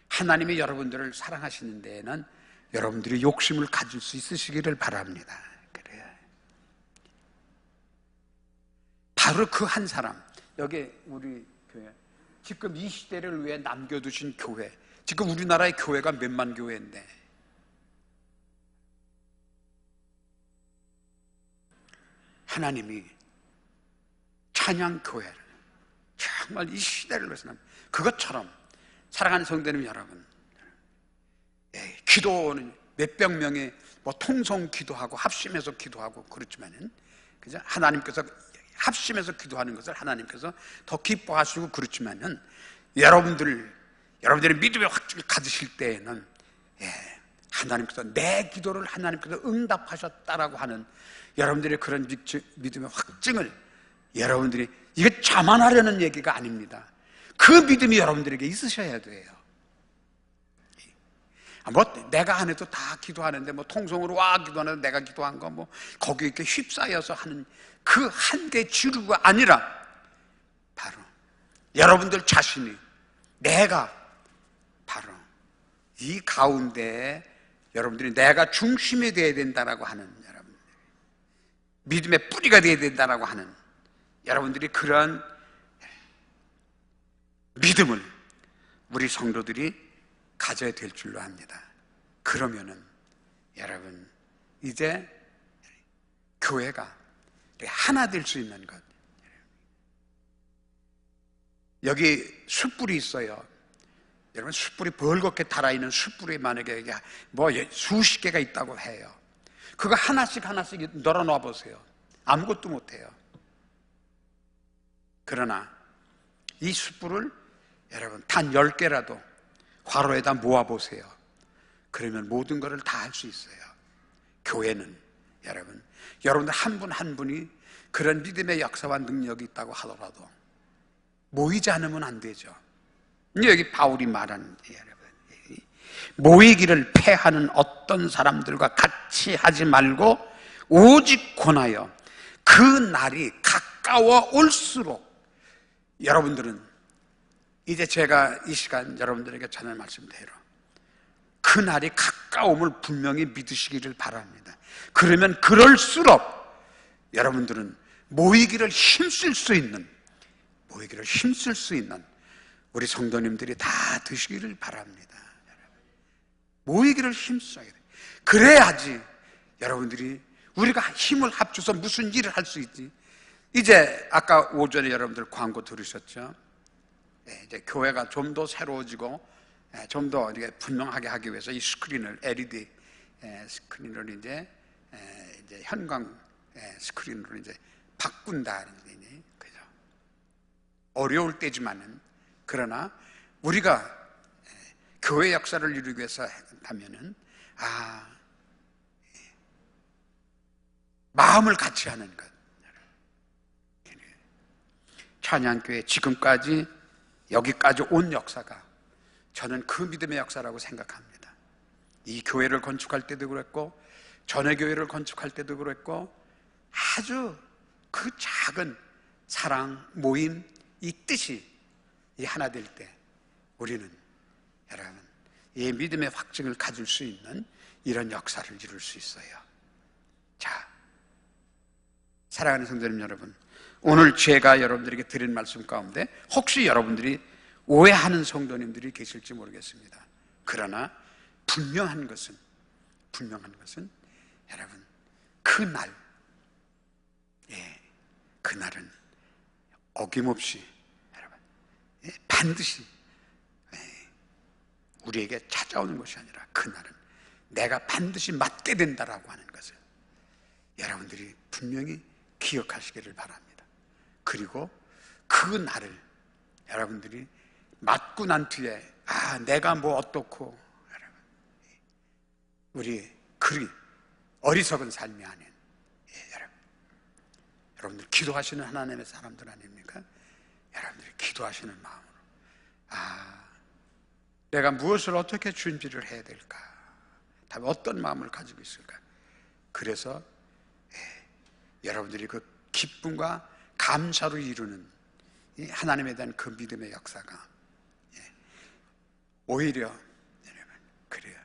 Speaker 1: 하나님이 여러분들을 사랑하시는 데에는 여러분들이 욕심을 가질 수 있으시기를 바랍니다. 그래요. 바로 그 한 사람, 여기 우리 교회, 지금 이 시대를 위해 남겨두신 교회, 지금 우리나라의 교회가 몇만 교회인데 하나님이 찬양교회를 정말 이 시대를 위해서는 그것처럼 사랑하는 성도님 여러분, 기도는 몇백 명이 통성 기도하고 합심해서 기도하고 그렇지만은 그죠? 하나님께서 합심해서 기도하는 것을 하나님께서 더 기뻐하시고 그렇지만은 여러분들의 믿음의 확증을 가지실 때에는 하나님께서 내 기도를 하나님께서 응답하셨다라고 하는 여러분들의 그런 믿음의 확증을 여러분들이 이게 자만하려는 얘기가 아닙니다. 그 믿음이 여러분들에게 있으셔야 돼요. 내가 안 해도 다 기도하는데 통성으로 기도하는데 내가 기도한 거 거기 이렇게 휩싸여서 하는 그 한계 지루가 아니라 바로 여러분들 자신이 내가 바로 이 가운데에 여러분들이 내가 중심이 되어야 된다라고 하는 여러분 믿음의 뿌리가 되어야 된다라고 하는 여러분들이 그런 믿음을 우리 성도들이 가져야 될 줄로 압니다. 그러면은 여러분 이제 교회가 하나 될 수 있는 것. 여기 숯불이 있어요. 여러분 숯불이 벌겋게 달아있는 숯불이 만약에 수십 개가 있다고 해요. 그거 하나씩 널어놔 보세요. 아무것도 못해요. 그러나 이 숯불을 여러분 단 10개라도 화로에다 모아보세요. 그러면 모든 것을 다 할 수 있어요. 교회는 여러분들 한 분 한 분이 그런 믿음의 역사와 능력이 있다고 하더라도 모이지 않으면 안 되죠. 여기 바울이 말하는 여러분, 모이기를 패하는 어떤 사람들과 같이 하지 말고 오직 권하여 그 날이 가까워 올수록 여러분들은 이제 제가 이 시간 여러분들에게 전할 말씀대로 그 날이 가까움을 분명히 믿으시기를 바랍니다. 그러면 그럴수록 여러분들은 모이기를 힘쓸 수 있는 우리 성도님들이 다 드시기를 바랍니다. 모이기를 힘써야 돼요. 그래야지 여러분들이 우리가 힘을 합쳐서 무슨 일을 할 수 있지. 이제 아까 오전에 여러분들 광고 들으셨죠? 이제 교회가 좀 더 새로워지고 좀 더 분명하게 하기 위해서 이 스크린을 LED 스크린을 이제 현광 스크린으로 이제 바꾼다. 그죠? 어려울 때지만은 그러나 우리가 교회 역사를 이루기 위해서 한다면은 마음을 같이 하는 것. 찬양교회 지금까지 여기까지 온 역사가 저는 그 믿음의 역사라고 생각합니다. 이 교회를 건축할 때도 그랬고 전에 교회를 건축할 때도 그랬고 아주 그 작은 사랑, 모임, 이 뜻이 이 하나 될 때 우리는 여러분 이 믿음의 확증을 가질 수 있는 이런 역사를 이룰 수 있어요. 자, 사랑하는 성도님 여러분, 오늘 제가 여러분들에게 드린 말씀 가운데 혹시 여러분들이 오해하는 성도님들이 계실지 모르겠습니다. 그러나 분명한 것은 여러분 그날, 그날은 어김없이 여러분 반드시 우리에게 찾아오는 것이 아니라 그날은 내가 반드시 맞게 된다라고 하는 것을 여러분들이 분명히 기억하시기를 바랍니다. 그리고 그 날을 여러분들이 맞고 난 뒤에 내가 뭐 어떻고 우리 그리 어리석은 삶이 아닌 여러분들 기도하시는 하나님의 사람들 아닙니까? 여러분들이 기도하시는 마음으로 내가 무엇을 어떻게 준비를 해야 될까? 다음에 어떤 마음을 가지고 있을까? 그래서 여러분들이 그 기쁨과 감사로 이루는 이 하나님에 대한 그 믿음의 역사가 오히려 여러분 그래요.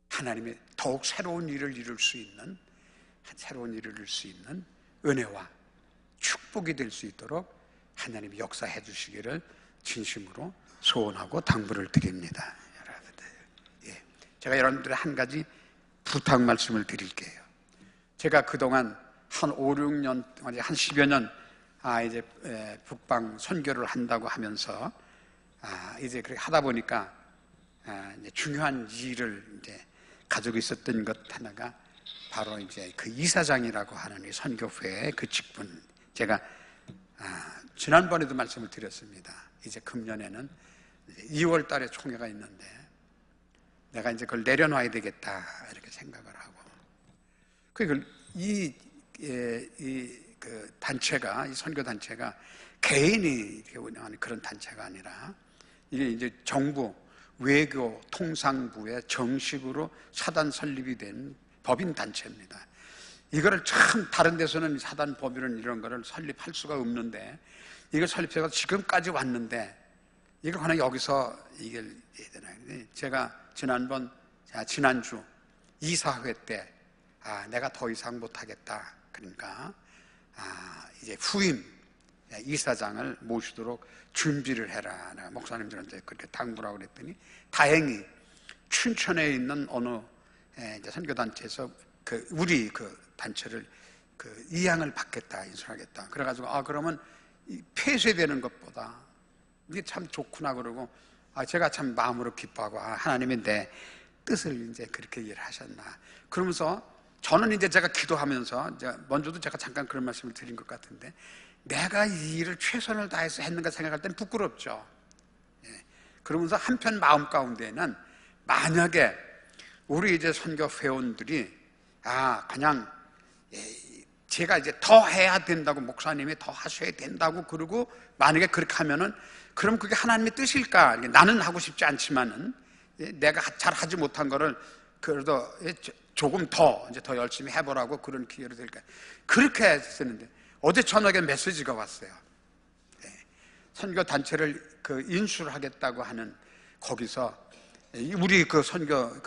Speaker 1: 하나님의 더욱 새로운 일을 이룰 수 있는 은혜와 축복이 될 수 있도록 하나님이 역사해 주시기를 진심으로 소원하고 당부를 드립니다. 여러분들, 제가 여러분들의 한 가지 부탁 말씀을 드릴게요. 제가 그동안 한 5, 6년, 한 10여 년 이제 북방 선교를 한다고 하면서 이제 그렇게 하다 보니까 이제 중요한 일을 이제 가지고 있었던 것 하나가 바로 이제 그 이사장이라고 하는 이 선교회의 그 직분. 제가 지난번에도 말씀을 드렸습니다. 이제 금년에는 2월 달에 총회가 있는데 내가 이제 그걸 내려놔야 되겠다 이렇게 생각을 하고 그 단체가 이 선교 단체가 개인이 이렇게 운영하는 그런 단체가 아니라 이게 이제 정부 외교 통상부에 정식으로 사단 설립이 된 법인 단체입니다. 이거를 참 다른 데서는 사단 법인 이런 거를 설립할 수가 없는데 이걸 설립해서 지금까지 왔는데 이걸 하나 여기서 이걸 해야 되나요? 제가 지난주 이사회 때 내가 더 이상 못하겠다. 그러니까 이제 후임 이사장을 모시도록 준비를 해라. 내가 목사님들한테 그렇게 당부라고 그랬더니 다행히 춘천에 있는 어느 이제 선교단체에서 우리 단체를 이양을 받겠다, 인수하겠다. 그래가지고 그러면 폐쇄되는 것보다 이게 참 좋구나 그러고 제가 참 마음으로 기뻐하고 하나님이 내 뜻을 이제 그렇게 이해를 하셨나. 그러면서 저는 이제 제가 기도하면서 먼저도 제가 잠깐 그런 말씀을 드린 것 같은데 내가 이 일을 최선을 다해서 했는가 생각할 땐 부끄럽죠. 그러면서 한편 마음 가운데는 만약에 우리 이제 선교 회원들이 그냥 제가 이제 더 해야 된다고 목사님이 더 하셔야 된다고 그러고 만약에 그렇게 하면은 그럼 그게 하나님의 뜻일까? 나는 하고 싶지 않지만은 내가 잘 하지 못한 거를 그래도 조금 더 열심히 해보라고 그런 기회로 될까? 그렇게 했었는데 어제 저녁에 메시지가 왔어요. 선교 단체를 인수를 하겠다고 하는 거기서 우리 선교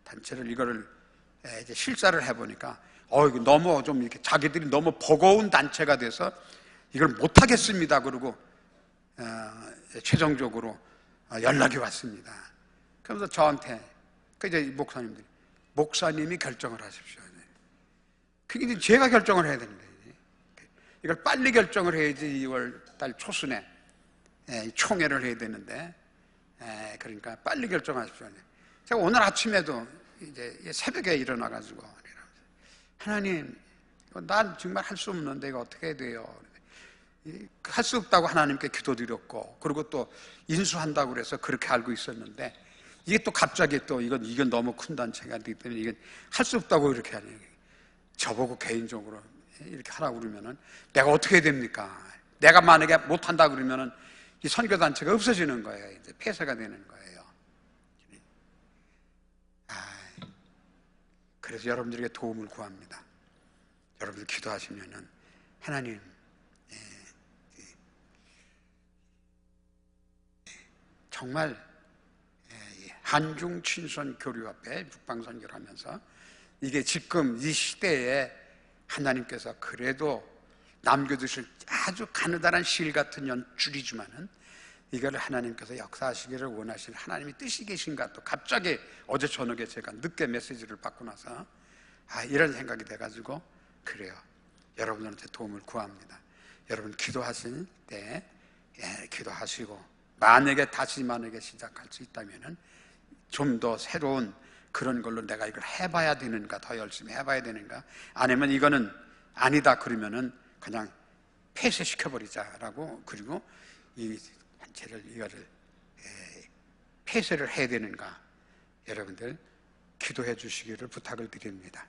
Speaker 1: 단체를 이거를 이제 실사를 해보니까 이게 너무 좀 이렇게 자기들이 너무 버거운 단체가 돼서 이걸 못하겠습니다. 그러고 최종적으로 연락이 왔습니다. 그러면서 저한테 이제 목사님이 결정을 하십시오. 그게 이제 제가 결정을 해야 되는 거예요. 이걸 빨리 결정을 해야지 2월 달 초순에 총회를 해야 되는데, 그러니까 빨리 결정하십시오. 제가 오늘 아침에도 이제 새벽에 일어나가지고, 하나님, 난 정말 할 수 없는데 이거 어떻게 해야 돼요? 할 수 없다고 하나님께 기도드렸고, 그리고 또 인수한다고 그래서 그렇게 알고 있었는데, 이게 또 갑자기 또 이건 너무 큰 단체가 되기 때문에 이건 할 수 없다고 이렇게 하니, 저보고 개인적으로 이렇게 하라고 그러면은 내가 어떻게 해야 됩니까? 내가 만약에 못한다 그러면은 이 선교단체가 없어지는 거예요. 이제 폐쇄가 되는 거예요. 그래서 여러분들에게 도움을 구합니다. 여러분들 기도하시면은 하나님, 정말 한중 친선 교류 앞에 북방선교를 하면서 이게 지금 이 시대에 하나님께서 그래도 남겨두실 아주 가느다란 실 같은 연줄이지만은 이걸 하나님께서 역사하시기를 원하시는 하나님의 뜻이 계신가, 또 갑자기 어제 저녁에 제가 늦게 메시지를 받고 나서 이런 생각이 돼가지고, 그래요, 여러분들한테 도움을 구합니다. 여러분 기도하실 때 기도하시고, 만약에 시작할 수 있다면은 좀 더 새로운 그런 걸로 내가 이걸 해봐야 되는가, 더 열심히 해봐야 되는가, 아니면 이거는 아니다 그러면은 그냥 폐쇄시켜버리자라고, 그리고 이 단체를 이거를 폐쇄를 해야 되는가, 여러분들 기도해 주시기를 부탁을 드립니다.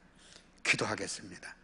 Speaker 1: 기도하겠습니다.